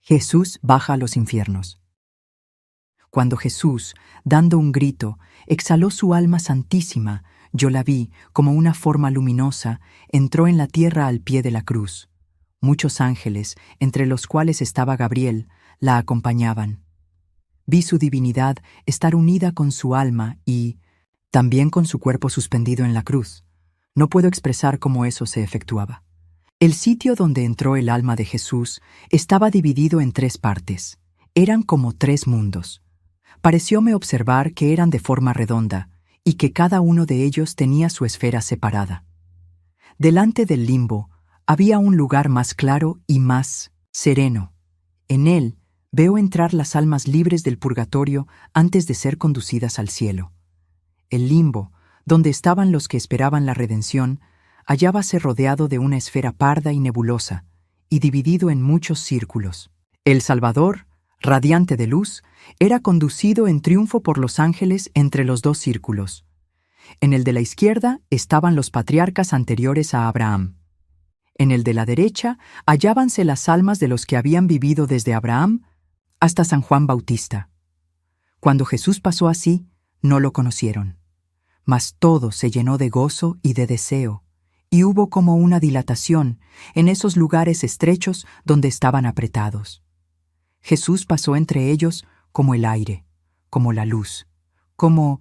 Jesús baja a los infiernos. Cuando Jesús, dando un grito, exhaló su alma santísima, yo la vi como una forma luminosa, entró en la tierra al pie de la cruz. Muchos ángeles, entre los cuales estaba Gabriel, la acompañaban. Vi su divinidad estar unida con su alma y también con su cuerpo suspendido en la cruz. No puedo expresar cómo eso se efectuaba. El sitio donde entró el alma de Jesús estaba dividido en 3 partes. Eran como 3 mundos. Parecióme observar que eran de forma redonda y que cada uno de ellos tenía su esfera separada. Delante del limbo había un lugar más claro y más sereno. En él veo entrar las almas libres del purgatorio antes de ser conducidas al cielo. El limbo, donde estaban los que esperaban la redención, hallábase rodeado de una esfera parda y nebulosa, y dividido en muchos círculos. El Salvador, radiante de luz, era conducido en triunfo por los ángeles entre los 2 círculos. En el de la izquierda estaban los patriarcas anteriores a Abraham. En el de la derecha hallábanse las almas de los que habían vivido desde Abraham hasta San Juan Bautista. Cuando Jesús pasó así, no lo conocieron. Mas todo se llenó de gozo y de deseo, y hubo como una dilatación en esos lugares estrechos donde estaban apretados. Jesús pasó entre ellos como el aire, como la luz, como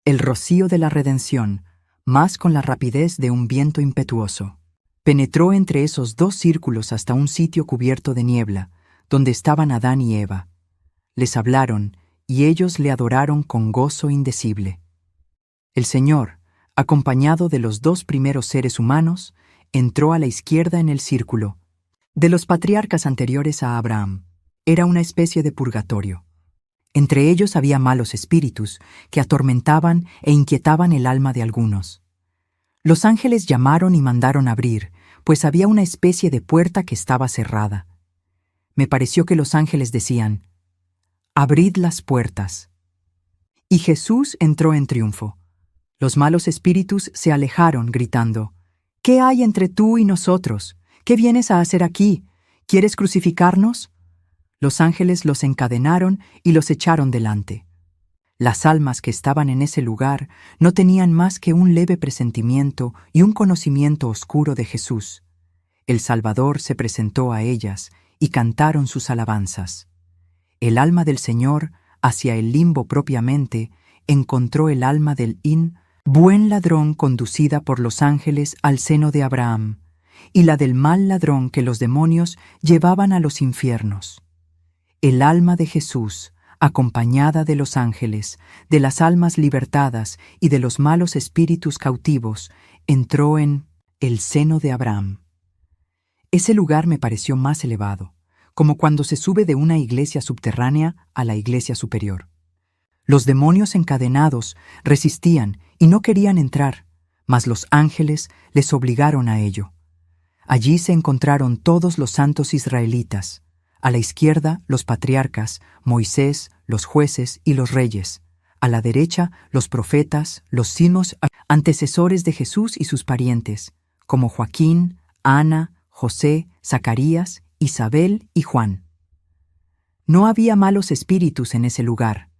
el rocío de la redención, más con la rapidez de un viento impetuoso. Penetró entre esos 2 círculos hasta un sitio cubierto de niebla, donde estaban Adán y Eva. Les hablaron, y ellos le adoraron con gozo indecible. El Señor, acompañado de los 2 primeros seres humanos, entró a la izquierda en el círculo de los patriarcas anteriores a Abraham. Era una especie de purgatorio. Entre ellos había malos espíritus que atormentaban e inquietaban el alma de algunos. Los ángeles llamaron y mandaron abrir, pues había una especie de puerta que estaba cerrada. Me pareció que los ángeles decían: «Abrid las puertas». Y Jesús entró en triunfo. Los malos espíritus se alejaron, gritando: «¿Qué hay entre tú y nosotros? ¿Qué vienes a hacer aquí? ¿Quieres crucificarnos?». Los ángeles los encadenaron y los echaron delante. Las almas que estaban en ese lugar no tenían más que un leve presentimiento y un conocimiento oscuro de Jesús. El Salvador se presentó a ellas y cantaron sus alabanzas. El alma del Señor, hacia el limbo propiamente, encontró el alma del buen ladrón conducida por los ángeles al seno de Abraham, y la del mal ladrón que los demonios llevaban a los infiernos. El alma de Jesús, acompañada de los ángeles, de las almas libertadas y de los malos espíritus cautivos, entró en el seno de Abraham. Ese lugar me pareció más elevado, como cuando se sube de una iglesia subterránea a la iglesia superior. Los demonios encadenados resistían y no querían entrar, mas los ángeles les obligaron a ello. Allí se encontraron todos los santos israelitas. A la izquierda, los patriarcas, Moisés, los jueces y los reyes. A la derecha, los profetas, los simos antecesores de Jesús y sus parientes, como Joaquín, Ana, José, Zacarías, Isabel y Juan. No había malos espíritus en ese lugar.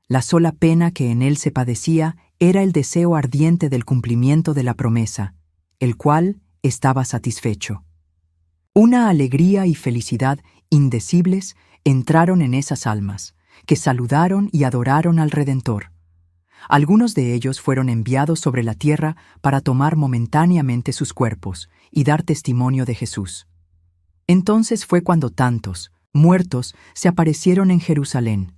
La sola pena que en él se padecía era el deseo ardiente del cumplimiento de la promesa, el cual estaba satisfecho. Una alegría y felicidad indecibles entraron en esas almas, que saludaron y adoraron al Redentor. Algunos de ellos fueron enviados sobre la tierra para tomar momentáneamente sus cuerpos y dar testimonio de Jesús. Entonces fue cuando tantos, muertos, se aparecieron en Jerusalén.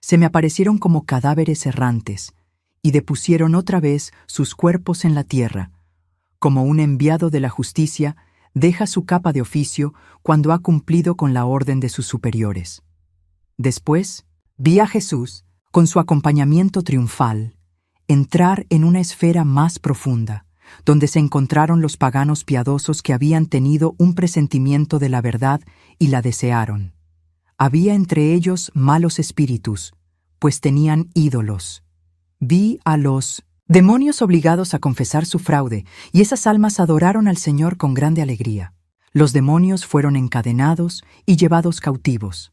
Se me aparecieron como cadáveres errantes, y depusieron otra vez sus cuerpos en la tierra, como un enviado de la justicia deja su capa de oficio cuando ha cumplido con la orden de sus superiores. Después, vi a Jesús, con su acompañamiento triunfal, entrar en una esfera más profunda, donde se encontraron los paganos piadosos que habían tenido un presentimiento de la verdad y la desearon. Había entre ellos malos espíritus, pues tenían ídolos. Vi a los demonios obligados a confesar su fraude, y esas almas adoraron al Señor con grande alegría. Los demonios fueron encadenados y llevados cautivos.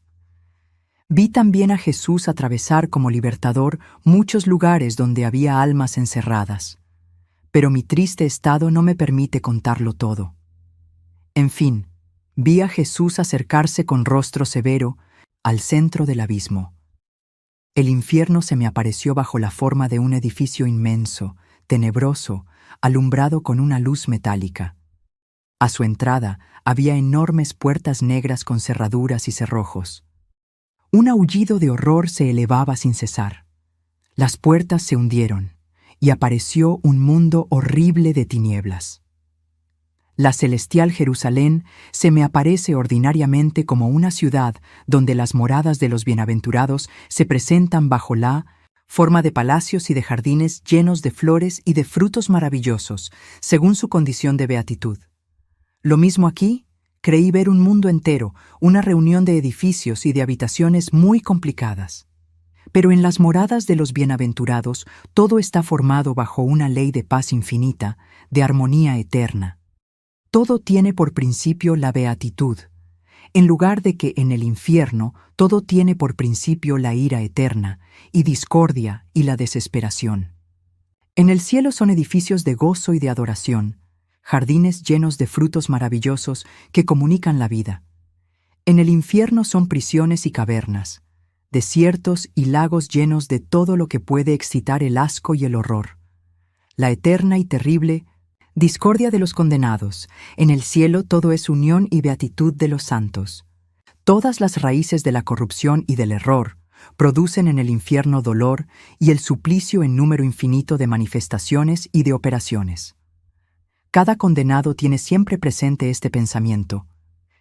Vi también a Jesús atravesar como libertador muchos lugares donde había almas encerradas. Pero mi triste estado no me permite contarlo todo. En fin, vi a Jesús acercarse con rostro severo al centro del abismo. El infierno se me apareció bajo la forma de un edificio inmenso, tenebroso, alumbrado con una luz metálica. A su entrada había enormes puertas negras con cerraduras y cerrojos. Un aullido de horror se elevaba sin cesar. Las puertas se hundieron y apareció un mundo horrible de tinieblas. La celestial Jerusalén se me aparece ordinariamente como una ciudad donde las moradas de los bienaventurados se presentan bajo la forma de palacios y de jardines llenos de flores y de frutos maravillosos, según su condición de beatitud. Lo mismo aquí, creí ver un mundo entero, una reunión de edificios y de habitaciones muy complicadas. Pero en las moradas de los bienaventurados todo está formado bajo una ley de paz infinita, de armonía eterna. Todo tiene por principio la beatitud, en lugar de que en el infierno todo tiene por principio la ira eterna, y discordia y la desesperación. En el cielo son edificios de gozo y de adoración, jardines llenos de frutos maravillosos que comunican la vida. En el infierno son prisiones y cavernas, desiertos y lagos llenos de todo lo que puede excitar el asco y el horror. La eterna y terrible discordia de los condenados. En el cielo todo es unión y beatitud de los santos. Todas las raíces de la corrupción y del error producen en el infierno dolor y el suplicio en número infinito de manifestaciones y de operaciones. Cada condenado tiene siempre presente este pensamiento,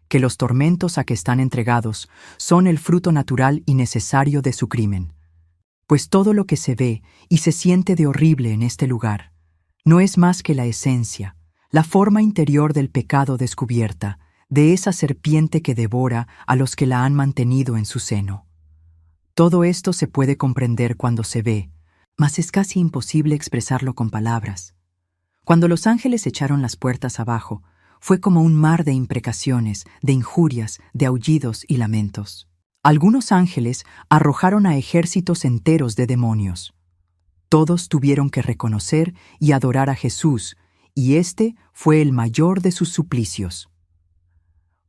que los tormentos a que están entregados son el fruto natural y necesario de su crimen. Pues todo lo que se ve y se siente de horrible en este lugar no es más que la esencia, la forma interior del pecado descubierta, de esa serpiente que devora a los que la han mantenido en su seno. Todo esto se puede comprender cuando se ve, mas es casi imposible expresarlo con palabras. Cuando los ángeles echaron las puertas abajo, fue como un mar de imprecaciones, de injurias, de aullidos y lamentos. Algunos ángeles arrojaron a ejércitos enteros de demonios. Todos tuvieron que reconocer y adorar a Jesús, y este fue el mayor de sus suplicios.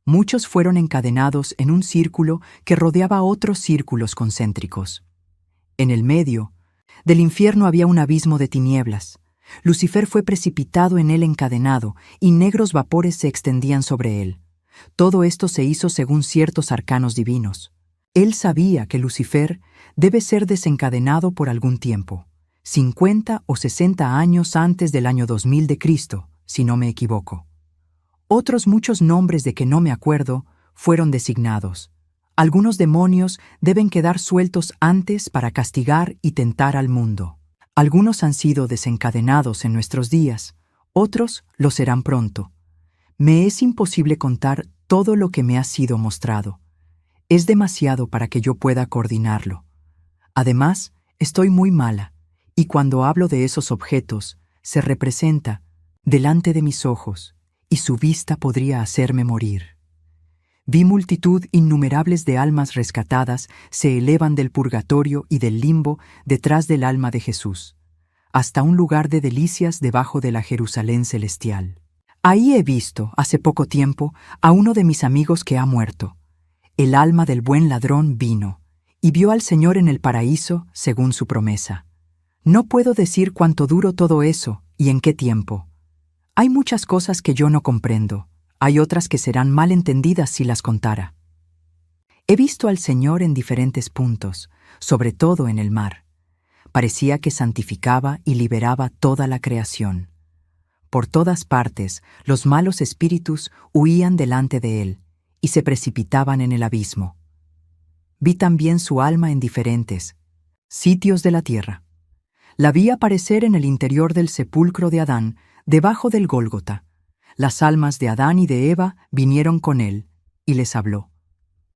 Muchos fueron encadenados en un círculo que rodeaba otros círculos concéntricos. En el medio del infierno había un abismo de tinieblas. Lucifer fue precipitado en él encadenado, y negros vapores se extendían sobre él. Todo esto se hizo según ciertos arcanos divinos. Él sabía que Lucifer debe ser desencadenado por algún tiempo. 50 o 60 años antes del año 2000 de Cristo, si no me equivoco. Otros muchos nombres de que no me acuerdo fueron designados. Algunos demonios deben quedar sueltos antes para castigar y tentar al mundo. Algunos han sido desencadenados en nuestros días, otros lo serán pronto. Me es imposible contar todo lo que me ha sido mostrado. Es demasiado para que yo pueda coordinarlo. Además, estoy muy mala. Y cuando hablo de esos objetos, se representa delante de mis ojos, y su vista podría hacerme morir. Vi multitud innumerables de almas rescatadas se elevan del purgatorio y del limbo detrás del alma de Jesús, hasta un lugar de delicias debajo de la Jerusalén celestial. Ahí he visto, hace poco tiempo, a uno de mis amigos que ha muerto. El alma del buen ladrón vino, y vio al Señor en el paraíso según su promesa. No puedo decir cuánto duró todo eso y en qué tiempo. Hay muchas cosas que yo no comprendo. Hay otras que serán mal entendidas si las contara. He visto al Señor en diferentes puntos, sobre todo en el mar. Parecía que santificaba y liberaba toda la creación. Por todas partes, los malos espíritus huían delante de él y se precipitaban en el abismo. Vi también su alma en diferentes sitios de la tierra. La vi aparecer en el interior del sepulcro de Adán, debajo del Gólgota. Las almas de Adán y de Eva vinieron con él, y les habló.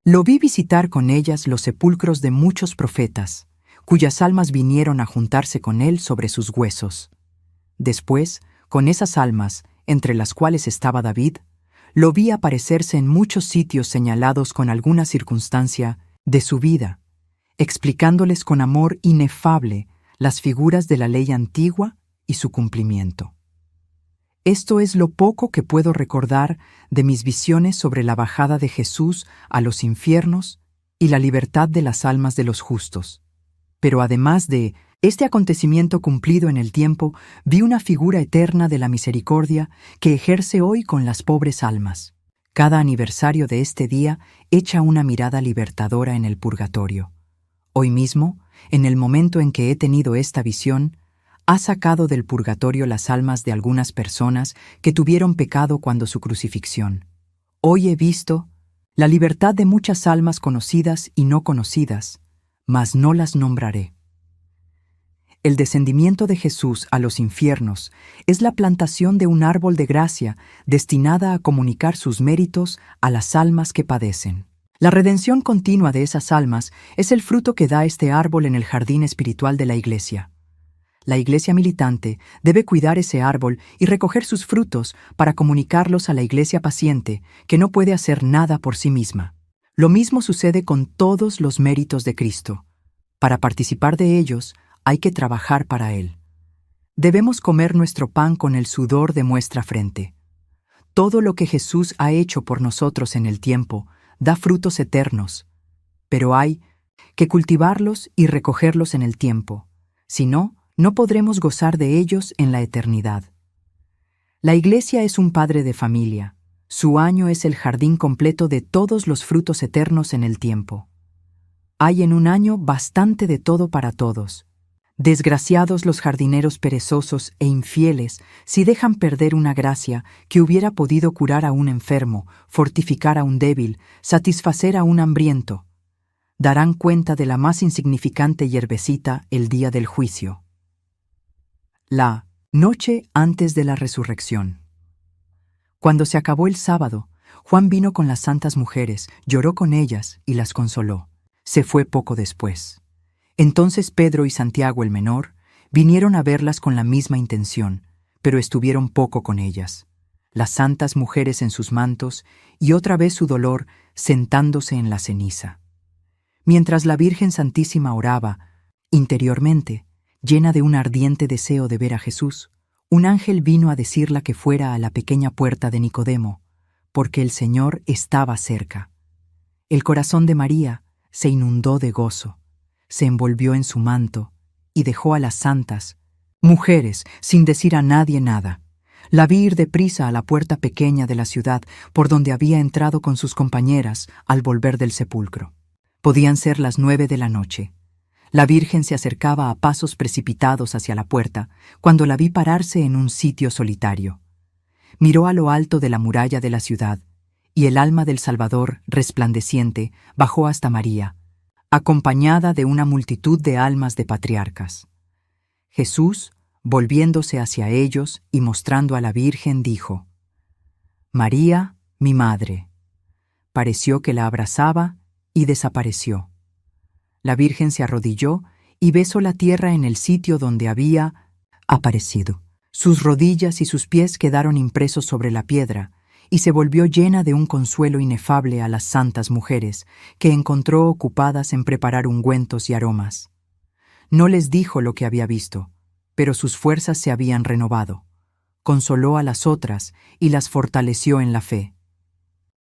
Lo vi visitar con ellas los sepulcros de muchos profetas, cuyas almas vinieron a juntarse con él sobre sus huesos. Después, con esas almas, entre las cuales estaba David, Lo vi aparecerse en muchos sitios señalados con alguna circunstancia de su vida, explicándoles con amor inefable las figuras de la ley antigua y su cumplimiento. Esto es lo poco que puedo recordar de mis visiones sobre la bajada de Jesús a los infiernos y la libertad de las almas de los justos. Pero además de este acontecimiento cumplido en el tiempo, vi una figura eterna de la misericordia que ejerce hoy con las pobres almas. Cada aniversario de este día echa una mirada libertadora en el purgatorio. Hoy mismo, en el momento en que he tenido esta visión, ha sacado del purgatorio las almas de algunas personas que tuvieron pecado cuando su crucifixión. Hoy he visto la libertad de muchas almas conocidas y no conocidas, mas no las nombraré. El descendimiento de Jesús a los infiernos es la plantación de un árbol de gracia destinada a comunicar sus méritos a las almas que padecen. La redención continua de esas almas es el fruto que da este árbol en el jardín espiritual de la Iglesia. La Iglesia militante debe cuidar ese árbol y recoger sus frutos para comunicarlos a la Iglesia paciente, que no puede hacer nada por sí misma. Lo mismo sucede con todos los méritos de Cristo. Para participar de ellos, hay que trabajar para Él. Debemos comer nuestro pan con el sudor de nuestra frente. Todo lo que Jesús ha hecho por nosotros en el tiempo da frutos eternos, pero hay que cultivarlos y recogerlos en el tiempo. Si no, no podremos gozar de ellos en la eternidad. La Iglesia es un padre de familia. Su año es el jardín completo de todos los frutos eternos en el tiempo. Hay en un año bastante de todo para todos. Desgraciados los jardineros perezosos e infieles si dejan perder una gracia que hubiera podido curar a un enfermo, fortificar a un débil, satisfacer a un hambriento. Darán cuenta de la más insignificante hierbecita el día del juicio. La noche antes de la resurrección. Cuando se acabó el sábado, Juan vino con las santas mujeres, lloró con ellas y las consoló. Se fue poco después. Entonces Pedro y Santiago el menor vinieron a verlas con la misma intención, pero estuvieron poco con ellas. Las santas mujeres en sus mantos y otra vez su dolor sentándose en la ceniza. Mientras la Virgen Santísima oraba, interiormente, llena de un ardiente deseo de ver a Jesús, un ángel vino a decirla que fuera a la pequeña puerta de Nicodemo, porque el Señor estaba cerca. El corazón de María se inundó de gozo, se envolvió en su manto y dejó a las santas mujeres sin decir a nadie nada. La vi ir deprisa a la puerta pequeña de la ciudad por donde había entrado con sus compañeras al volver del sepulcro. Podían ser las 9 de la noche. La Virgen se acercaba a pasos precipitados hacia la puerta cuando la vi pararse en un sitio solitario. Miró a lo alto de la muralla de la ciudad, y el alma del Salvador, resplandeciente, bajó hasta María, acompañada de una multitud de almas de patriarcas. Jesús, volviéndose hacia ellos y mostrando a la Virgen, dijo: «María, mi madre». Pareció que la abrazaba y desapareció. La Virgen se arrodilló y besó la tierra en el sitio donde había aparecido. Sus rodillas y sus pies quedaron impresos sobre la piedra, y se volvió llena de un consuelo inefable a las santas mujeres, que encontró ocupadas en preparar ungüentos y aromas. No les dijo lo que había visto, pero sus fuerzas se habían renovado. Consoló a las otras y las fortaleció en la fe.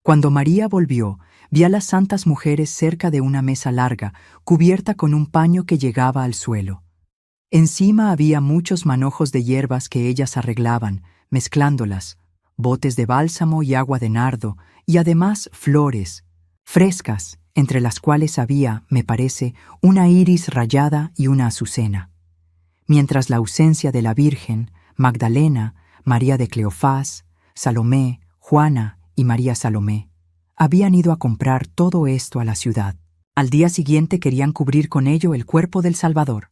Cuando María volvió, vi a las santas mujeres cerca de una mesa larga, cubierta con un paño que llegaba al suelo. Encima había muchos manojos de hierbas que ellas arreglaban, mezclándolas, botes de bálsamo y agua de nardo, y además flores, frescas, entre las cuales había, me parece, una iris rayada y una azucena. Mientras la ausencia de la Virgen, Magdalena, María de Cleofás, Salomé, Juana y María Salomé habían ido a comprar todo esto a la ciudad. Al día siguiente querían cubrir con ello el cuerpo del Salvador.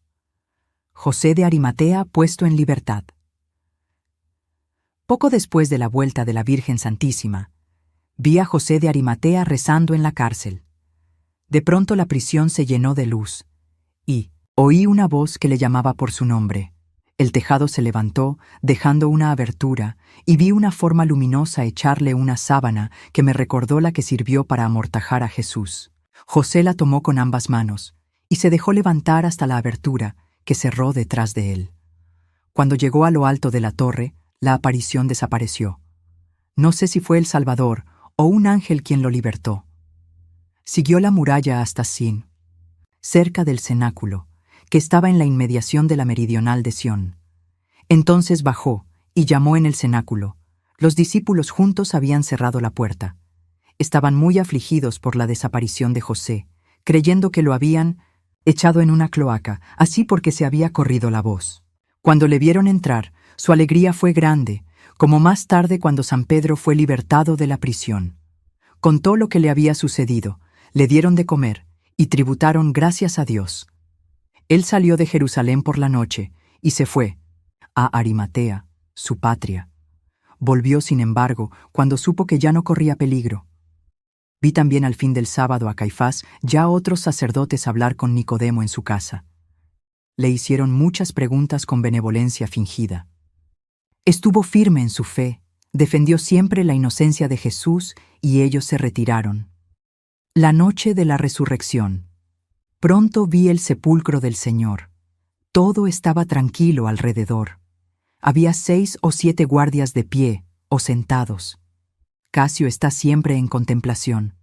José de Arimatea puesto en libertad. Poco después de la vuelta de la Virgen Santísima, vi a José de Arimatea rezando en la cárcel. De pronto la prisión se llenó de luz, y oí una voz que le llamaba por su nombre. El tejado se levantó, dejando una abertura, y vi una forma luminosa echarle una sábana que me recordó la que sirvió para amortajar a Jesús. José la tomó con ambas manos, y se dejó levantar hasta la abertura, que cerró detrás de él. Cuando llegó a lo alto de la torre, la aparición desapareció. No sé si fue el Salvador o un ángel quien lo libertó. Siguió la muralla hasta Sin, cerca del cenáculo, que estaba en la inmediación de la meridional de Sión. Entonces bajó y llamó en el cenáculo. Los discípulos juntos habían cerrado la puerta. Estaban muy afligidos por la desaparición de José, creyendo que lo habían echado en una cloaca, así porque se había corrido la voz. Cuando le vieron entrar, su alegría fue grande, como más tarde cuando San Pedro fue libertado de la prisión. Contó lo que le había sucedido, le dieron de comer y tributaron gracias a Dios. Él salió de Jerusalén por la noche y se fue a Arimatea, su patria. Volvió, sin embargo, cuando supo que ya no corría peligro. Vi también al fin del sábado a Caifás y a otros sacerdotes hablar con Nicodemo en su casa. Le hicieron muchas preguntas con benevolencia fingida. Estuvo firme en su fe, defendió siempre la inocencia de Jesús y ellos se retiraron. La noche de la resurrección. Pronto vi el sepulcro del Señor. Todo estaba tranquilo alrededor. Había 6 o 7 guardias de pie o sentados. Casio está siempre en contemplación.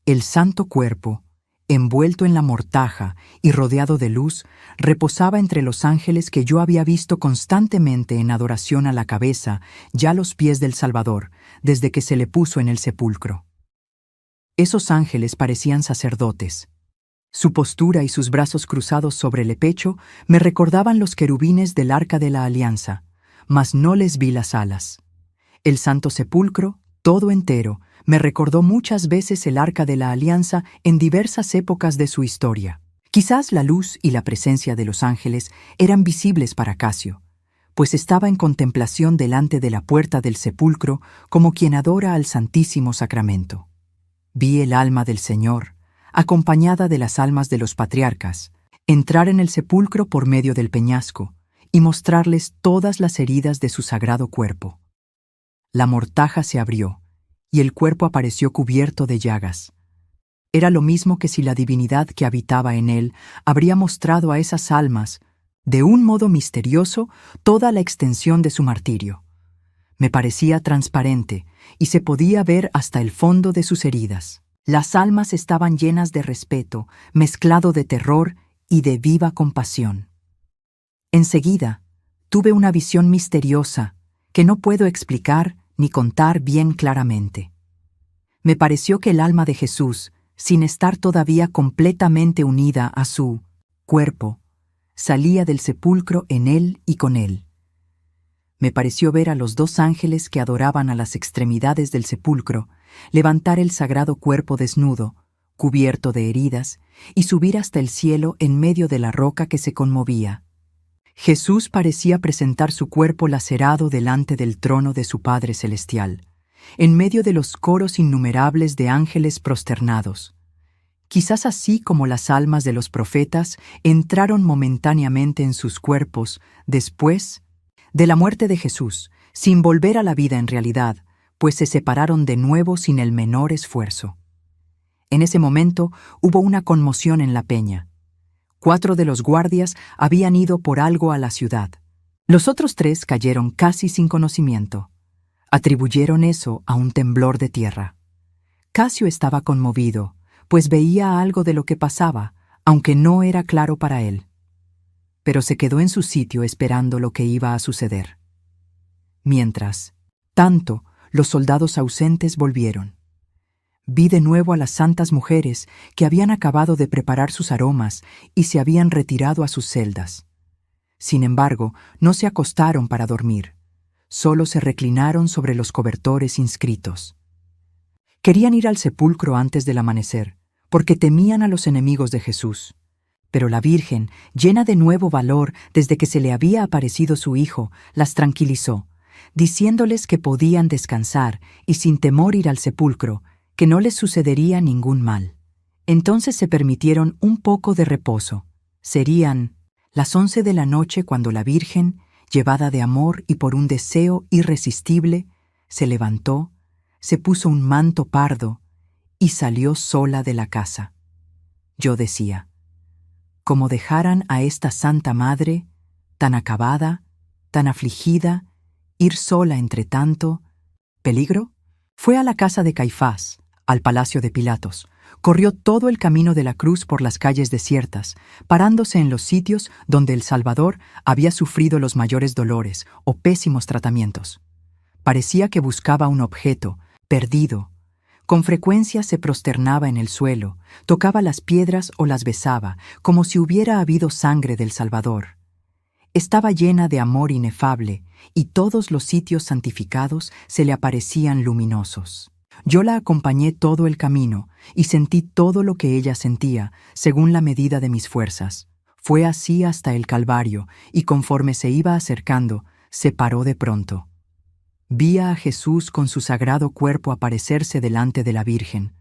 El santo cuerpo, envuelto en la mortaja y rodeado de luz, reposaba entre los ángeles que yo había visto constantemente en adoración a la cabeza y a los pies del Salvador, desde que se le puso en el sepulcro. Esos ángeles parecían sacerdotes. Su postura y sus brazos cruzados sobre el pecho me recordaban los querubines del Arca de la Alianza, mas no les vi las alas. El santo sepulcro, todo entero, me recordó muchas veces el Arca de la Alianza en diversas épocas de su historia. Quizás la luz y la presencia de los ángeles eran visibles para Casio, pues estaba en contemplación delante de la puerta del sepulcro como quien adora al Santísimo Sacramento. Vi el alma del Señor, acompañada de las almas de los patriarcas, entrar en el sepulcro por medio del peñasco y mostrarles todas las heridas de su sagrado cuerpo. La mortaja se abrió, y el cuerpo apareció cubierto de llagas. Era lo mismo que si la divinidad que habitaba en él habría mostrado a esas almas, de un modo misterioso, toda la extensión de su martirio. Me parecía transparente, y se podía ver hasta el fondo de sus heridas. Las almas estaban llenas de respeto, mezclado de terror y de viva compasión. Enseguida, tuve una visión misteriosa que no puedo explicar ni contar bien claramente. Me pareció que el alma de Jesús, sin estar todavía completamente unida a su cuerpo, salía del sepulcro en él y con él. Me pareció ver a los 2 ángeles que adoraban a las extremidades del sepulcro levantar el sagrado cuerpo desnudo, cubierto de heridas, y subir hasta el cielo en medio de la roca que se conmovía. Jesús parecía presentar su cuerpo lacerado delante del trono de su Padre Celestial, en medio de los coros innumerables de ángeles prosternados. Quizás así como las almas de los profetas entraron momentáneamente en sus cuerpos después de la muerte de Jesús, sin volver a la vida en realidad, pues se separaron de nuevo sin el menor esfuerzo. En ese momento hubo una conmoción en la peña. 4 de los guardias habían ido por algo a la ciudad. Los otros 3 cayeron casi sin conocimiento. Atribuyeron eso a un temblor de tierra. Casio estaba conmovido, pues veía algo de lo que pasaba, aunque no era claro para él. Pero se quedó en su sitio esperando lo que iba a suceder. Mientras tanto, los soldados ausentes volvieron. Vi de nuevo a las santas mujeres que habían acabado de preparar sus aromas y se habían retirado a sus celdas. Sin embargo, no se acostaron para dormir, solo se reclinaron sobre los cobertores inscritos. Querían ir al sepulcro antes del amanecer, porque temían a los enemigos de Jesús. Pero la Virgen, llena de nuevo valor desde que se le había aparecido su Hijo, las tranquilizó, diciéndoles que podían descansar y sin temor ir al sepulcro, que no les sucedería ningún mal. Entonces se permitieron un poco de reposo. Serían las 11 de la noche cuando la Virgen, llevada de amor y por un deseo irresistible, se levantó, se puso un manto pardo y salió sola de la casa. Yo decía, ¿cómo dejaran a esta Santa Madre, tan acabada, tan afligida, ir sola entre tanto peligro? Fue a la casa de Caifás, al palacio de Pilatos. Corrió todo el camino de la cruz por las calles desiertas, parándose en los sitios donde el Salvador había sufrido los mayores dolores o pésimos tratamientos. Parecía que buscaba un objeto, perdido. Con frecuencia se prosternaba en el suelo, tocaba las piedras o las besaba, como si hubiera habido sangre del Salvador. Estaba llena de amor inefable, y todos los sitios santificados se le aparecían luminosos. Yo la acompañé todo el camino, y sentí todo lo que ella sentía, según la medida de mis fuerzas. Fue así hasta el Calvario, y conforme se iba acercando, se paró de pronto. Vi a Jesús con su sagrado cuerpo aparecerse delante de la Virgen,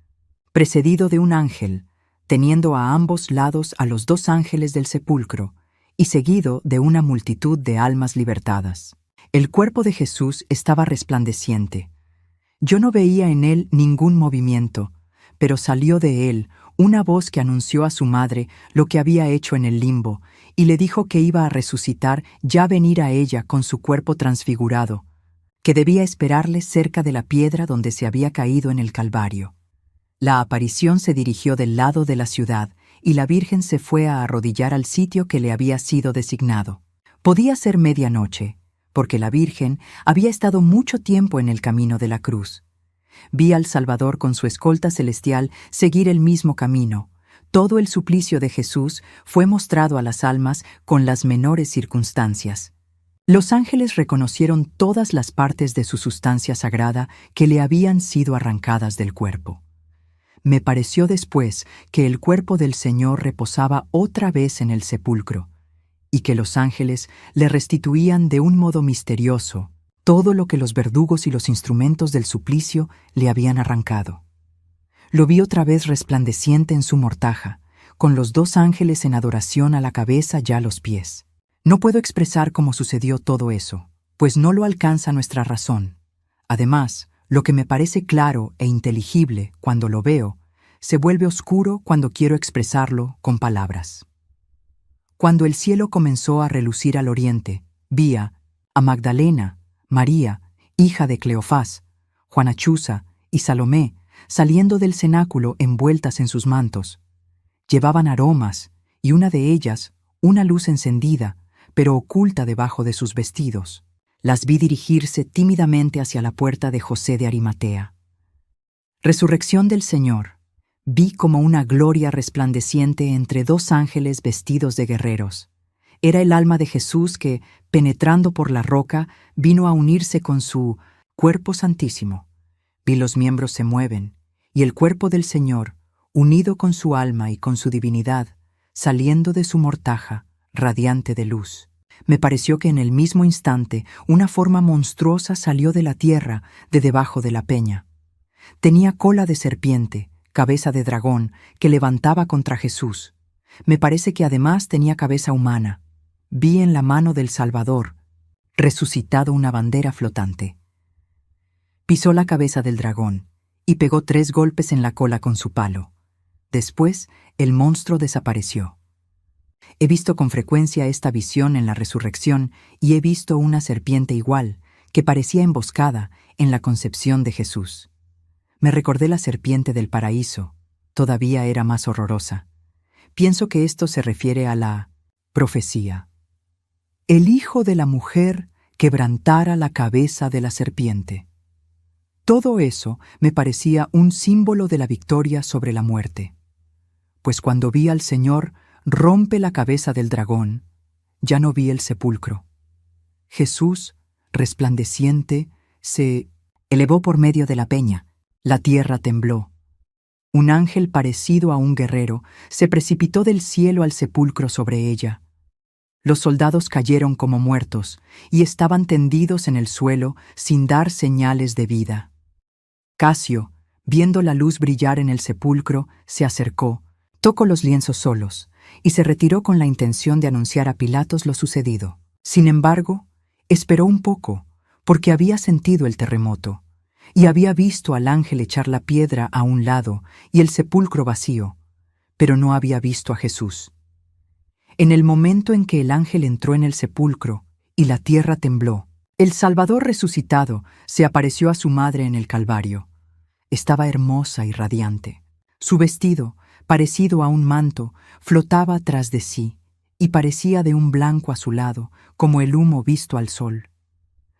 precedido de un ángel, teniendo a ambos lados a los 2 ángeles del sepulcro, y seguido de una multitud de almas libertadas. El cuerpo de Jesús estaba resplandeciente. Yo no veía en él ningún movimiento, pero salió de él una voz que anunció a su madre lo que había hecho en el limbo, y le dijo que iba a resucitar ya venir a ella con su cuerpo transfigurado, que debía esperarle cerca de la piedra donde se había caído en el Calvario. La aparición se dirigió del lado de la ciudad, y la Virgen se fue a arrodillar al sitio que le había sido designado. Podía ser medianoche, porque la Virgen había estado mucho tiempo en el camino de la cruz. Vi al Salvador con su escolta celestial seguir el mismo camino. Todo el suplicio de Jesús fue mostrado a las almas con las menores circunstancias. Los ángeles reconocieron todas las partes de su sustancia sagrada que le habían sido arrancadas del cuerpo. Me pareció después que el cuerpo del Señor reposaba otra vez en el sepulcro, y que los ángeles le restituían de un modo misterioso todo lo que los verdugos y los instrumentos del suplicio le habían arrancado. Lo vi otra vez resplandeciente en su mortaja, con los 2 ángeles en adoración a la cabeza y a los pies. No puedo expresar cómo sucedió todo eso, pues no lo alcanza nuestra razón. Además, lo que me parece claro e inteligible cuando lo veo, se vuelve oscuro cuando quiero expresarlo con palabras. Cuando el cielo comenzó a relucir al oriente, vi a Magdalena, María, hija de Cleofás, Juana Chuza y Salomé, saliendo del cenáculo envueltas en sus mantos. Llevaban aromas, y una de ellas, una luz encendida, pero oculta debajo de sus vestidos. Las vi dirigirse tímidamente hacia la puerta de José de Arimatea. Resurrección del Señor. Vi como una gloria resplandeciente entre 2 ángeles vestidos de guerreros. Era el alma de Jesús que, penetrando por la roca, vino a unirse con su cuerpo santísimo. Vi los miembros se mueven, y el cuerpo del Señor, unido con su alma y con su divinidad, saliendo de su mortaja, radiante de luz. Me pareció que en el mismo instante una forma monstruosa salió de la tierra, de debajo de la peña. Tenía cola de serpiente, cabeza de dragón, que levantaba contra Jesús. Me parece que además tenía cabeza humana. Vi en la mano del Salvador, resucitado, una bandera flotante. Pisó la cabeza del dragón y pegó 3 golpes en la cola con su palo. Después, el monstruo desapareció. He visto con frecuencia esta visión en la resurrección y he visto una serpiente igual, que parecía emboscada en la concepción de Jesús. Me recordé la serpiente del paraíso, todavía era más horrorosa. Pienso que esto se refiere a la profecía. El hijo de la mujer quebrantara la cabeza de la serpiente. Todo eso me parecía un símbolo de la victoria sobre la muerte. Pues cuando vi al Señor rompe la cabeza del dragón, ya no vi el sepulcro. Jesús, resplandeciente, se elevó por medio de la peña. La tierra tembló. Un ángel parecido a un guerrero se precipitó del cielo al sepulcro sobre ella. Los soldados cayeron como muertos y estaban tendidos en el suelo sin dar señales de vida. Casio, viendo la luz brillar en el sepulcro, se acercó, tocó los lienzos solos y se retiró con la intención de anunciar a Pilatos lo sucedido. Sin embargo, Esperó un poco, porque había sentido el terremoto, y había visto al ángel echar la piedra a un lado y el sepulcro vacío, pero no había visto a Jesús. En el momento en que el ángel entró en el sepulcro y la tierra tembló, el Salvador resucitado se apareció a su madre en el Calvario. Estaba hermosa y radiante. Su vestido, parecido a un manto, flotaba tras de sí, y parecía de un blanco azulado, como el humo visto al sol.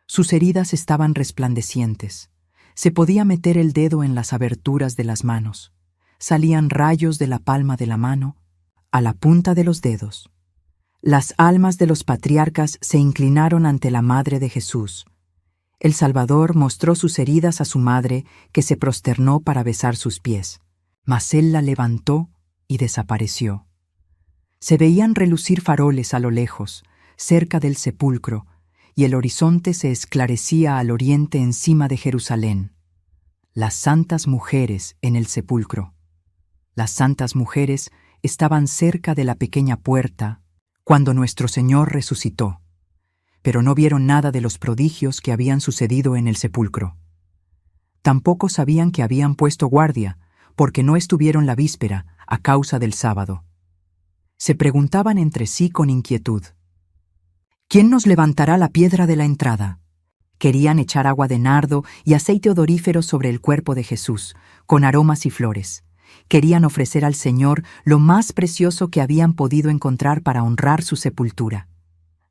Sus heridas estaban resplandecientes. Se podía meter el dedo en las aberturas de las manos. Salían rayos de la palma de la mano a la punta de los dedos. Las almas de los patriarcas se inclinaron ante la madre de Jesús. El Salvador mostró sus heridas a su madre, que se prosternó para besar sus pies. Mas él la levantó y desapareció. Se veían relucir faroles a lo lejos, cerca del sepulcro, y el horizonte se esclarecía al oriente encima de Jerusalén. Las santas mujeres en el sepulcro. Las santas mujeres estaban cerca de la pequeña puerta cuando nuestro Señor resucitó, pero no vieron nada de los prodigios que habían sucedido en el sepulcro. Tampoco sabían que habían puesto guardia, porque no estuvieron la víspera a causa del sábado. Se preguntaban entre sí con inquietud: ¿quién nos levantará la piedra de la entrada? Querían echar agua de nardo y aceite odorífero sobre el cuerpo de Jesús, con aromas y flores. Querían ofrecer al Señor lo más precioso que habían podido encontrar para honrar su sepultura.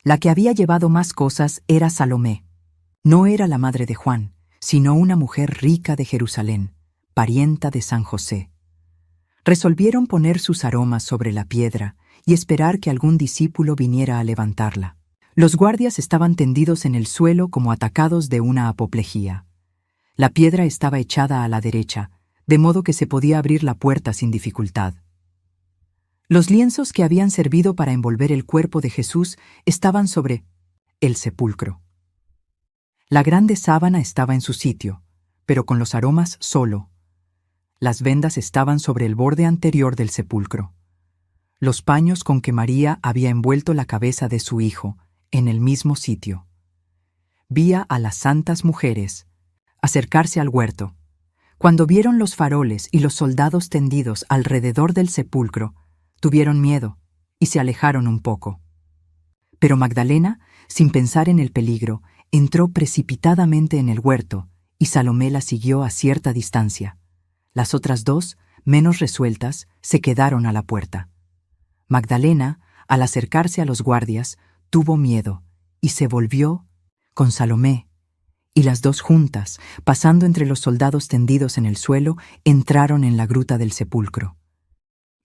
La que había llevado más cosas era Salomé. No era la madre de Juan, sino una mujer rica de Jerusalén, parienta de San José. Resolvieron poner sus aromas sobre la piedra y esperar que algún discípulo viniera a levantarla. Los guardias estaban tendidos en el suelo como atacados de una apoplejía. La piedra estaba echada a la derecha, de modo que se podía abrir la puerta sin dificultad. Los lienzos que habían servido para envolver el cuerpo de Jesús estaban sobre el sepulcro. La grande sábana estaba en su sitio, pero con los aromas solo. Las vendas estaban sobre el borde anterior del sepulcro. Los paños con que María había envuelto la cabeza de su hijo, en el mismo sitio. Vi a las santas mujeres acercarse al huerto. Cuando vieron los faroles y los soldados tendidos alrededor del sepulcro, tuvieron miedo y se alejaron un poco. Pero Magdalena, sin pensar en el peligro, entró precipitadamente en el huerto y Salomé la siguió a cierta distancia. Las otras dos, menos resueltas, se quedaron a la puerta. Magdalena, al acercarse a los guardias, tuvo miedo y se volvió con Salomé, y las dos juntas, pasando entre los soldados tendidos en el suelo, entraron en la gruta del sepulcro.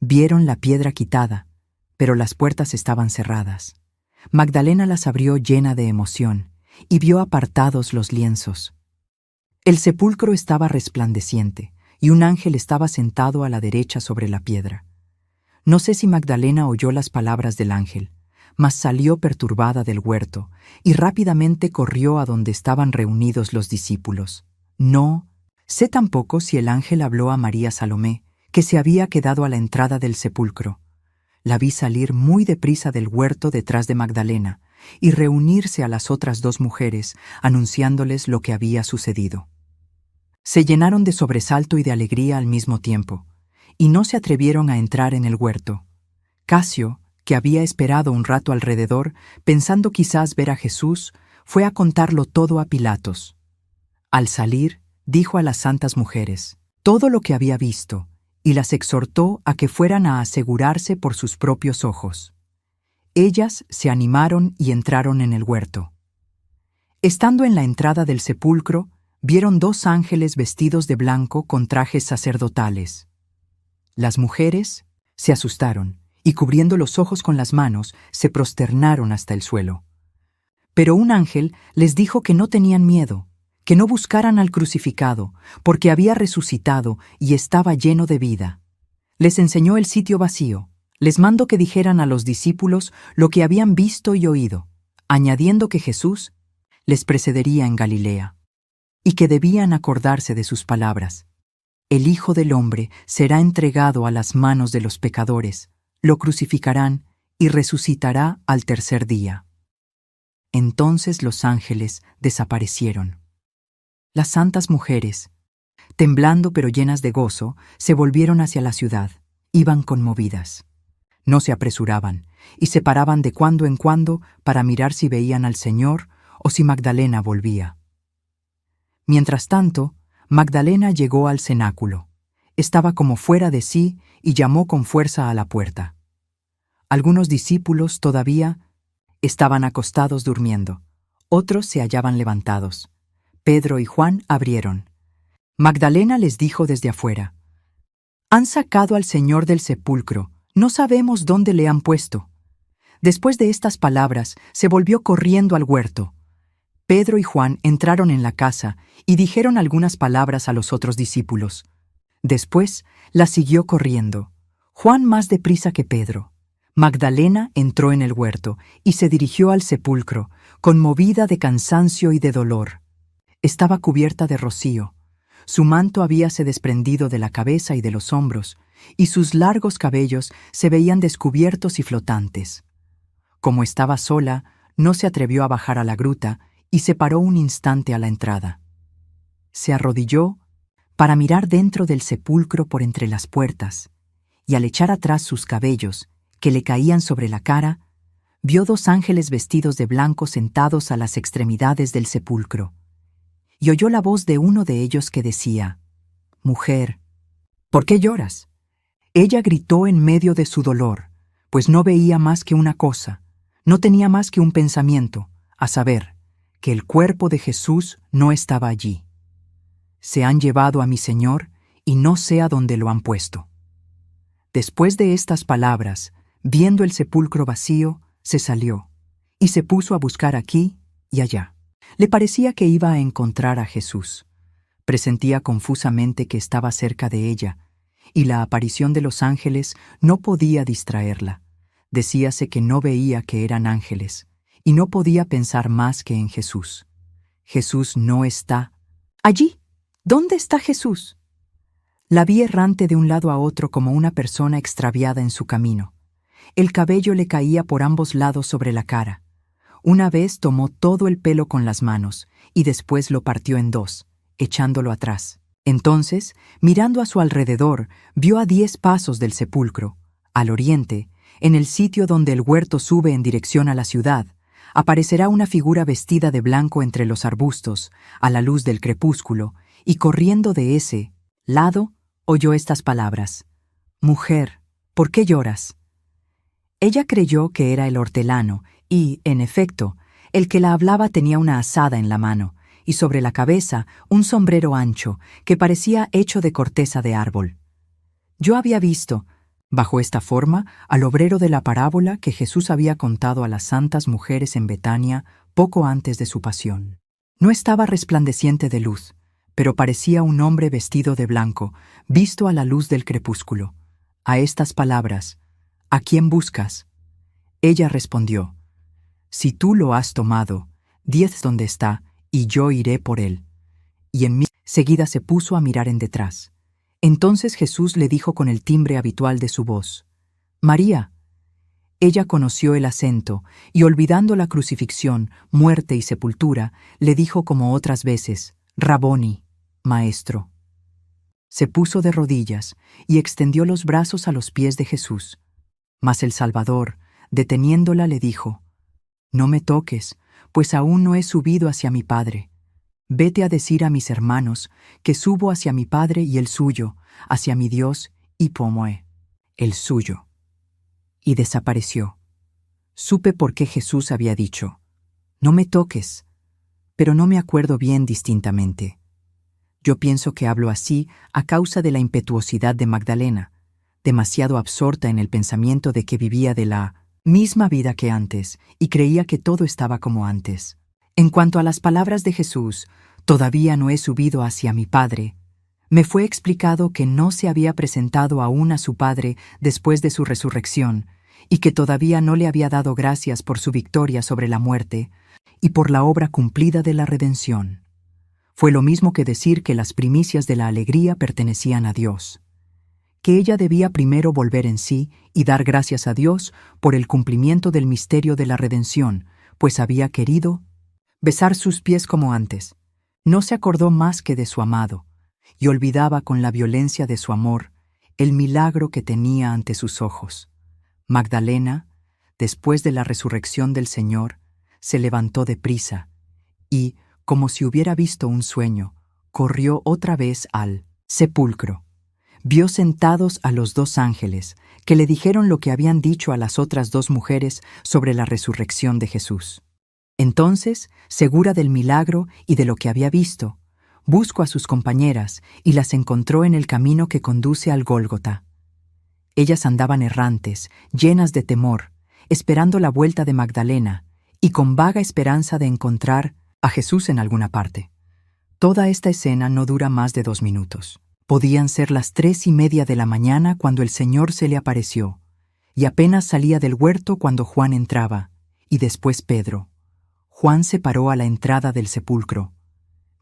Vieron la piedra quitada, pero las puertas estaban cerradas. Magdalena las abrió llena de emoción y vio apartados los lienzos. El sepulcro estaba resplandeciente y un ángel estaba sentado a la derecha sobre la piedra. No sé si Magdalena oyó las palabras del ángel, mas salió perturbada del huerto y rápidamente corrió a donde estaban reunidos los discípulos. No sé tampoco si el ángel habló a María Salomé, que se había quedado a la entrada del sepulcro. La vi salir muy deprisa del huerto detrás de Magdalena y reunirse a las otras dos mujeres, anunciándoles lo que había sucedido. Se llenaron de sobresalto y de alegría al mismo tiempo, y no se atrevieron a entrar en el huerto. Casio, que había esperado un rato alrededor, pensando quizás ver a Jesús, fue a contarlo todo a Pilatos. Al salir, dijo a las santas mujeres todo lo que había visto, y las exhortó a que fueran a asegurarse por sus propios ojos. Ellas se animaron y entraron en el huerto. Estando en la entrada del sepulcro, vieron dos ángeles vestidos de blanco con trajes sacerdotales. Las mujeres se asustaron y cubriendo los ojos con las manos, se prosternaron hasta el suelo. Pero un ángel les dijo que no tenían miedo, que no buscaran al crucificado, porque había resucitado y estaba lleno de vida. Les enseñó el sitio vacío. Les mandó que dijeran a los discípulos lo que habían visto y oído, añadiendo que Jesús les precedería en Galilea, y que debían acordarse de sus palabras. El Hijo del Hombre será entregado a las manos de los pecadores, lo crucificarán y resucitará al tercer día. Entonces los ángeles desaparecieron. Las santas mujeres, temblando pero llenas de gozo, se volvieron hacia la ciudad. Iban conmovidas. No se apresuraban y se paraban de cuando en cuando para mirar si veían al Señor o si Magdalena volvía. Mientras tanto, Magdalena llegó al cenáculo. Estaba como fuera de sí y llamó con fuerza a la puerta. Algunos discípulos todavía estaban acostados durmiendo. Otros se hallaban levantados. Pedro y Juan abrieron. Magdalena les dijo desde afuera: «Han sacado al Señor del sepulcro. No sabemos dónde le han puesto». Después de estas palabras, se volvió corriendo al huerto. Pedro y Juan entraron en la casa y dijeron algunas palabras a los otros discípulos. Después la siguió corriendo, Juan más deprisa que Pedro. Magdalena entró en el huerto y se dirigió al sepulcro, conmovida de cansancio y de dolor. Estaba cubierta de rocío. Su manto habíase desprendido de la cabeza y de los hombros, y sus largos cabellos se veían descubiertos y flotantes. Como estaba sola, no se atrevió a bajar a la gruta y se paró un instante a la entrada. Se arrodilló para mirar dentro del sepulcro por entre las puertas, y al echar atrás sus cabellos, que le caían sobre la cara, vio 2 ángeles vestidos de blanco sentados a las extremidades del sepulcro, y oyó la voz de uno de ellos que decía: «Mujer, ¿por qué lloras?». Ella gritó en medio de su dolor, pues no veía más que una cosa, no tenía más que un pensamiento, a saber, que el cuerpo de Jesús no estaba allí. «Se han llevado a mi Señor y no sé a dónde lo han puesto». Después de estas palabras, viendo el sepulcro vacío, se salió y se puso a buscar aquí y allá. Le parecía que iba a encontrar a Jesús. Presentía confusamente que estaba cerca de ella, y la aparición de los ángeles no podía distraerla. Decíase que no veía que eran ángeles, y no podía pensar más que en Jesús. Jesús no está allí. ¿Dónde está Jesús? La vi errante de un lado a otro como una persona extraviada en su camino. El cabello le caía por ambos lados sobre la cara. Una vez tomó todo el pelo con las manos y después lo partió en 2, echándolo atrás. Entonces, mirando a su alrededor, vio a 10 pasos del sepulcro, al oriente, en el sitio donde el huerto sube en dirección a la ciudad, aparecerá una figura vestida de blanco entre los arbustos, a la luz del crepúsculo, y corriendo de ese lado, oyó estas palabras: «Mujer, ¿por qué lloras?». Ella creyó que era el hortelano, y, en efecto, el que la hablaba tenía una azada en la mano, y sobre la cabeza un sombrero ancho, que parecía hecho de corteza de árbol. Yo había visto, bajo esta forma, al obrero de la parábola que Jesús había contado a las santas mujeres en Betania poco antes de su pasión. No estaba resplandeciente de luz, pero parecía un hombre vestido de blanco, visto a la luz del crepúsculo. A estas palabras: «¿A quién buscas?», ella respondió: «Si tú lo has tomado, di dónde está, y yo iré por él». Y seguida se puso a mirar en detrás. Entonces Jesús le dijo con el timbre habitual de su voz: «María». Ella conoció el acento, y olvidando la crucifixión, muerte y sepultura, le dijo como otras veces: «Raboni», maestro. Se puso de rodillas y extendió los brazos a los pies de Jesús. Mas el Salvador, deteniéndola, le dijo: «No me toques, pues aún no he subido hacia mi Padre. Vete a decir a mis hermanos que subo hacia mi Padre y el suyo, hacia mi Dios y Pomoe, el suyo». Y desapareció. Supe por qué Jesús había dicho: «No me toques», pero no me acuerdo bien distintamente. Yo pienso que hablo así a causa de la impetuosidad de Magdalena, demasiado absorta en el pensamiento de que vivía de la misma vida que antes y creía que todo estaba como antes. En cuanto a las palabras de Jesús: «Todavía no he subido hacia mi Padre», me fue explicado que no se había presentado aún a su Padre después de su resurrección y que todavía no le había dado gracias por su victoria sobre la muerte y por la obra cumplida de la redención. Fue lo mismo que decir que las primicias de la alegría pertenecían a Dios, que ella debía primero volver en sí y dar gracias a Dios por el cumplimiento del misterio de la redención, pues había querido besar sus pies como antes. No se acordó más que de su amado, y olvidaba con la violencia de su amor el milagro que tenía ante sus ojos. Magdalena, después de la resurrección del Señor, se levantó deprisa y, como si hubiera visto un sueño, corrió otra vez al sepulcro. Vio sentados a los dos ángeles, que le dijeron lo que habían dicho a las otras dos mujeres sobre la resurrección de Jesús. Entonces, segura del milagro y de lo que había visto, buscó a sus compañeras y las encontró en el camino que conduce al Gólgota. Ellas andaban errantes, llenas de temor, esperando la vuelta de Magdalena y con vaga esperanza de encontrar a Jesús en alguna parte. Toda esta escena no dura más de 2 minutos. Podían ser las 3:30 de la mañana cuando el Señor se le apareció, y apenas salía del huerto cuando Juan entraba, y después Pedro. Juan se paró a la entrada del sepulcro,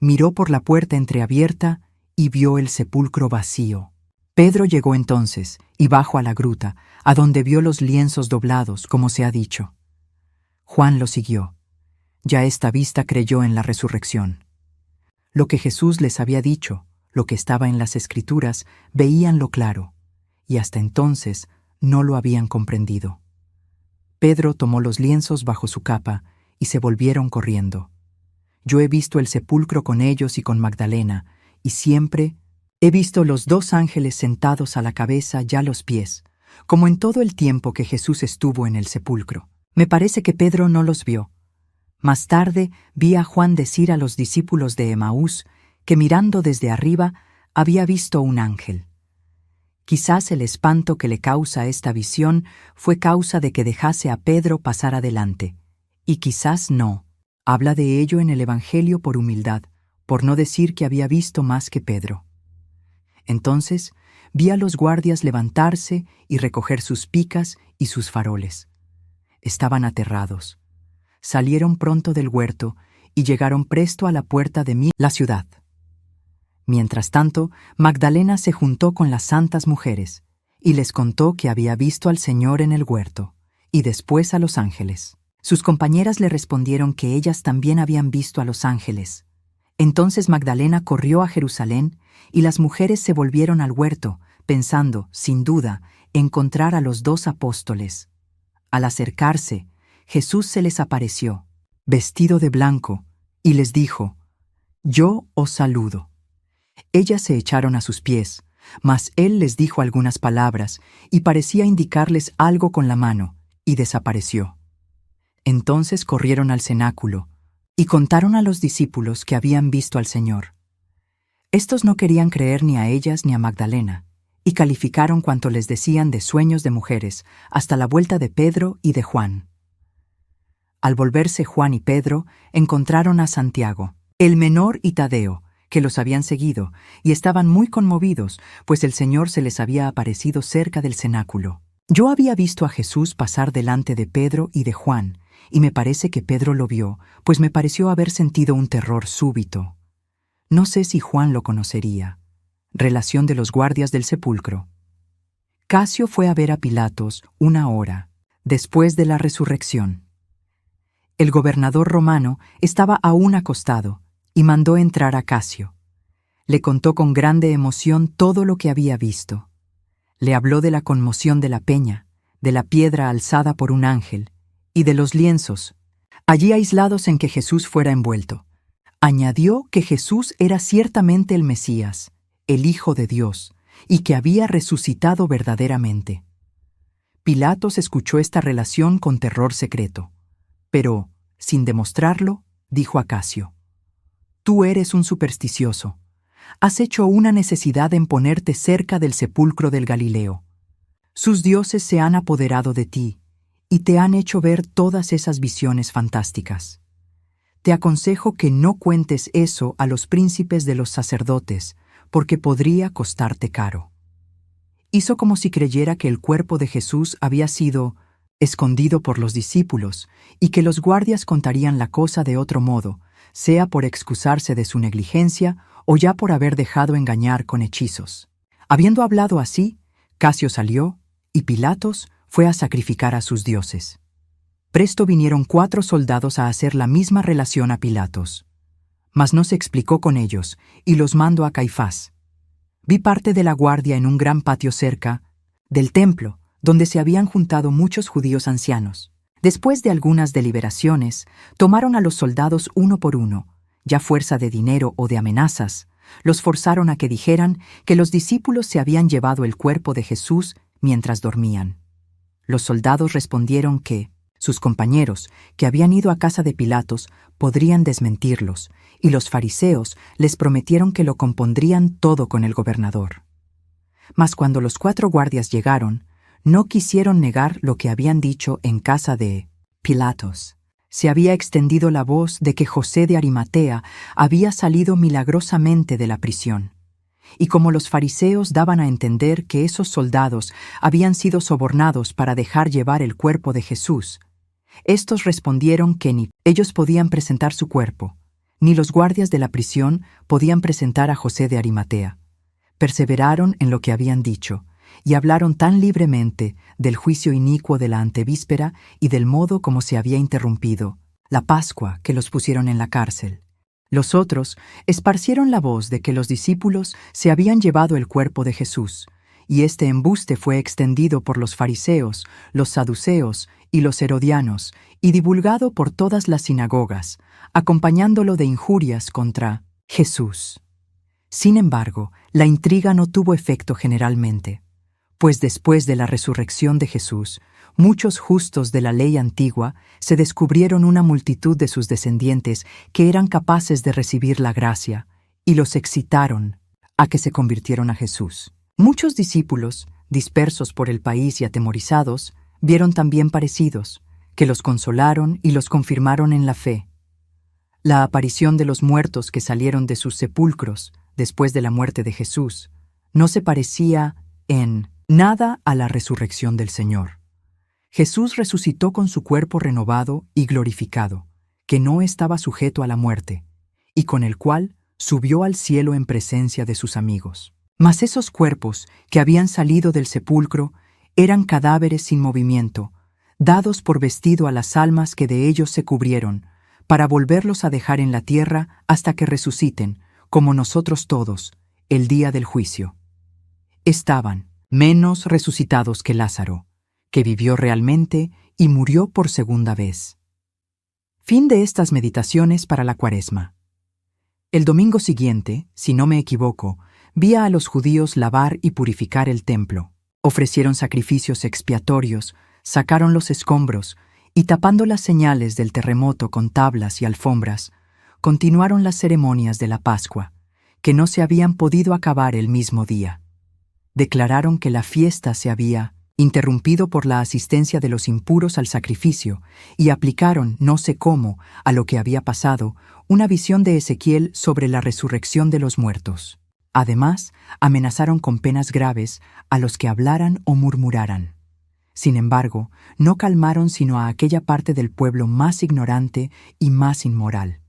miró por la puerta entreabierta y vio el sepulcro vacío. Pedro llegó entonces y bajó a la gruta, a donde vio los lienzos doblados, como se ha dicho. Juan lo siguió. Ya a esta vista creyó en la resurrección. Lo que Jesús les había dicho, lo que estaba en las Escrituras, veíanlo claro, y hasta entonces no lo habían comprendido. Pedro tomó los lienzos bajo su capa y se volvieron corriendo. Yo he visto el sepulcro con ellos y con Magdalena, y siempre he visto los 2 ángeles sentados a la cabeza y a los pies, como en todo el tiempo que Jesús estuvo en el sepulcro. Me parece que Pedro no los vio. Más tarde vi a Juan decir a los discípulos de Emaús que mirando desde arriba había visto un ángel. Quizás el espanto que le causa esta visión fue causa de que dejase a Pedro pasar adelante, y quizás no. Habla de ello en el Evangelio por humildad, por no decir que había visto más que Pedro. Entonces vi a los guardias levantarse y recoger sus picas y sus faroles. Estaban aterrados. Salieron pronto del huerto y llegaron presto a la puerta de la ciudad. Mientras tanto, Magdalena se juntó con las santas mujeres y les contó que había visto al Señor en el huerto y después a los ángeles. Sus compañeras le respondieron que ellas también habían visto a los ángeles. Entonces Magdalena corrió a Jerusalén y las mujeres se volvieron al huerto, pensando, sin duda, encontrar a los 2 apóstoles. Al acercarse, Jesús se les apareció, vestido de blanco, y les dijo: «Yo os saludo». Ellas se echaron a sus pies, mas él les dijo algunas palabras y parecía indicarles algo con la mano, y desapareció. Entonces corrieron al cenáculo y contaron a los discípulos que habían visto al Señor. Estos no querían creer ni a ellas ni a Magdalena, y calificaron cuanto les decían de sueños de mujeres hasta la vuelta de Pedro y de Juan. Al volverse Juan y Pedro, encontraron a Santiago, el menor, y Tadeo, que los habían seguido, y estaban muy conmovidos, pues el Señor se les había aparecido cerca del cenáculo. Yo había visto a Jesús pasar delante de Pedro y de Juan, y me parece que Pedro lo vio, pues me pareció haber sentido un terror súbito. No sé si Juan lo conocería. Relación de los guardias del sepulcro. Casio fue a ver a Pilatos 1 hora, después de la resurrección. El gobernador romano estaba aún acostado, y mandó entrar a Casio. Le contó con grande emoción todo lo que había visto. Le habló de la conmoción de la peña, de la piedra alzada por un ángel, y de los lienzos, allí aislados en que Jesús fuera envuelto. Añadió que Jesús era ciertamente el Mesías, el Hijo de Dios, y que había resucitado verdaderamente. Pilatos escuchó esta relación con terror secreto, pero, sin demostrarlo, dijo a Casio: «Tú eres un supersticioso. Has hecho una necesidad en ponerte cerca del sepulcro del Galileo. Sus dioses se han apoderado de ti y te han hecho ver todas esas visiones fantásticas. Te aconsejo que no cuentes eso a los príncipes de los sacerdotes, porque podría costarte caro». Hizo como si creyera que el cuerpo de Jesús había sido escondido por los discípulos y que los guardias contarían la cosa de otro modo, sea por excusarse de su negligencia o ya por haber dejado engañar con hechizos. Habiendo hablado así, Casio salió y Pilatos fue a sacrificar a sus dioses. Presto vinieron 4 soldados a hacer la misma relación a Pilatos. Mas no se explicó con ellos, y los mandó a Caifás. Vi parte de la guardia en un gran patio cerca del templo, donde se habían juntado muchos judíos ancianos. Después de algunas deliberaciones, tomaron a los soldados uno por uno, ya fuerza de dinero o de amenazas, los forzaron a que dijeran que los discípulos se habían llevado el cuerpo de Jesús mientras dormían. Los soldados respondieron que sus compañeros, que habían ido a casa de Pilatos, podrían desmentirlos, y los fariseos les prometieron que lo compondrían todo con el gobernador. Mas cuando los 4 guardias llegaron, no quisieron negar lo que habían dicho en casa de Pilatos. Se había extendido la voz de que José de Arimatea había salido milagrosamente de la prisión. Y como los fariseos daban a entender que esos soldados habían sido sobornados para dejar llevar el cuerpo de Jesús, estos respondieron que ni ellos podían presentar su cuerpo, ni los guardias de la prisión podían presentar a José de Arimatea. Perseveraron en lo que habían dicho, y hablaron tan libremente del juicio inicuo de la antevíspera y del modo como se había interrumpido la Pascua, que los pusieron en la cárcel. Los otros esparcieron la voz de que los discípulos se habían llevado el cuerpo de Jesús, y este embuste fue extendido por los fariseos, los saduceos y los herodianos, y divulgado por todas las sinagogas, acompañándolo de injurias contra Jesús. Sin embargo, la intriga no tuvo efecto generalmente, pues después de la resurrección de Jesús, muchos justos de la ley antigua se descubrieron una multitud de sus descendientes que eran capaces de recibir la gracia, y los excitaron a que se convirtieron a Jesús. Muchos discípulos, dispersos por el país y atemorizados, vieron también parecidos, que los consolaron y los confirmaron en la fe. La aparición de los muertos que salieron de sus sepulcros después de la muerte de Jesús no se parecía en nada a la resurrección del Señor. Jesús resucitó con su cuerpo renovado y glorificado, que no estaba sujeto a la muerte, y con el cual subió al cielo en presencia de sus amigos. Mas esos cuerpos que habían salido del sepulcro eran cadáveres sin movimiento, dados por vestido a las almas que de ellos se cubrieron, para volverlos a dejar en la tierra hasta que resuciten, como nosotros todos, el día del juicio. Estaban menos resucitados que Lázaro, que vivió realmente y murió por segunda vez. Fin de estas meditaciones para la Cuaresma. El domingo siguiente, si no me equivoco, vi a los judíos lavar y purificar el templo. Ofrecieron sacrificios expiatorios, sacaron los escombros y, tapando las señales del terremoto con tablas y alfombras, continuaron las ceremonias de la Pascua, que no se habían podido acabar el mismo día. Declararon que la fiesta se había interrumpido por la asistencia de los impuros al sacrificio, y aplicaron, no sé cómo, a lo que había pasado, una visión de Ezequiel sobre la resurrección de los muertos. Además, amenazaron con penas graves a los que hablaran o murmuraran. Sin embargo, no calmaron sino a aquella parte del pueblo más ignorante y más inmoral.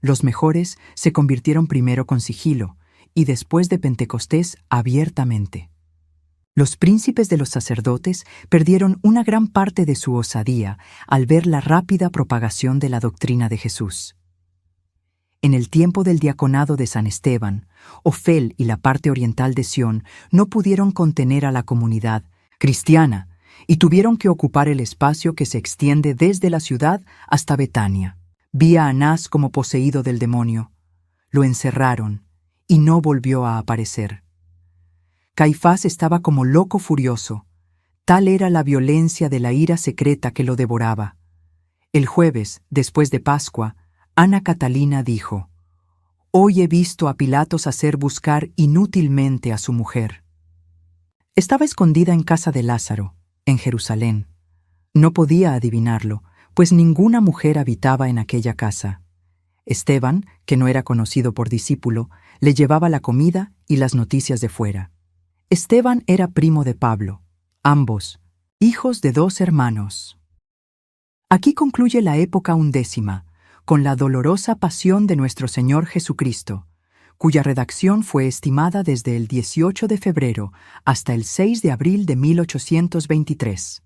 Los mejores se convirtieron primero con sigilo, y después de Pentecostés abiertamente. Los príncipes de los sacerdotes perdieron una gran parte de su osadía al ver la rápida propagación de la doctrina de Jesús. En el tiempo del diaconado de San Esteban, Ofel y la parte oriental de Sión no pudieron contener a la comunidad cristiana y tuvieron que ocupar el espacio que se extiende desde la ciudad hasta Betania. Vi a Anás como poseído del demonio. Lo encerraron y no volvió a aparecer. Caifás estaba como loco furioso. Tal era la violencia de la ira secreta que lo devoraba. El jueves, después de Pascua, Ana Catalina dijo: «Hoy he visto a Pilatos hacer buscar inútilmente a su mujer». Estaba escondida en casa de Lázaro, en Jerusalén. No podía adivinarlo, pues ninguna mujer habitaba en aquella casa. Esteban, que no era conocido por discípulo, le llevaba la comida y las noticias de fuera. Esteban era primo de Pablo, ambos hijos de 2 hermanos. Aquí concluye la época 11, con la dolorosa pasión de nuestro Señor Jesucristo, cuya redacción fue estimada desde el 18 de febrero hasta el 6 de abril de 1823.